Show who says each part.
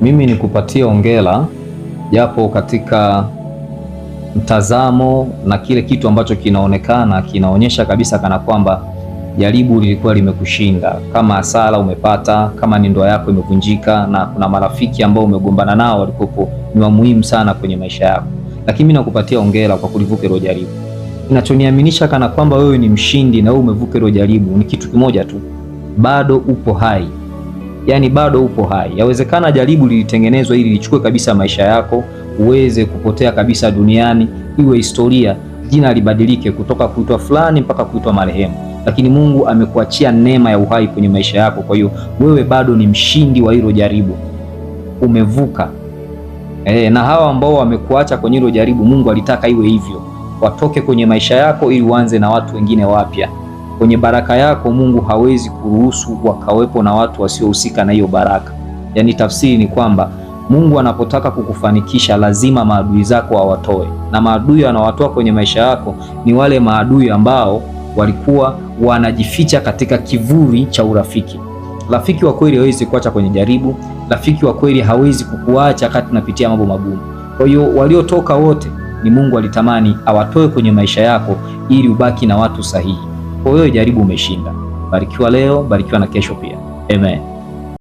Speaker 1: Mimi nikupatie hongera, japo katika mtazamo na kile kitu ambacho kinaonekana kinaonyesha kabisa kana kwamba jaribu lilikuwa limekushinda. Kama hasara umepata, kama ni ndoa yako imevunjika na kuna marafiki ambao umegombana nao walikopo ni wa muhimu sana kwenye maisha yako, lakini mimi nakupatia hongera kwa kulivuka hilo jaribu. Kinachoniaminisha kana kwamba wewe ni mshindi na wewe umevuka hilo jaribu ni kitu kimoja tu, bado upo hai. Yani bado upo hai. Yawezekana jaribu lilitengenezwa ili lichukue kabisa maisha yako, uweze kupotea kabisa duniani, iwe historia, jina libadilike kutoka kuitwa fulani mpaka kuitwa marehemu. Lakini Mungu amekuachia neema ya uhai kwenye maisha yako. Kwa hiyo wewe bado ni mshindi wa hilo jaribu, umevuka. Na hawa ambao wamekuacha kwenye hilo jaribu, Mungu alitaka iwe hivyo, watoke kwenye maisha yako ili uanze na watu wengine wapya. Kwenye baraka yako Mungu hawezi kuruhusu wakawepo na watu wasiohusika na hiyo baraka. Yaani tafsiri ni kwamba Mungu anapotaka kukufanikisha lazima maadui zako awatoe, na maadui anawatoa kwenye maisha yako ni wale maadui ambao walikuwa wanajificha katika kivuli cha urafiki. Rafiki wa kweli hawezi kuacha kwenye jaribu, rafiki wa kweli hawezi kukuacha wakati unapitia mambo magumu. Kwa hiyo waliotoka wote ni Mungu alitamani awatoe kwenye maisha yako ili ubaki na watu sahihi. Kwa hiyo jaribu umeshinda. Barikiwa leo, barikiwa na kesho pia. Amen.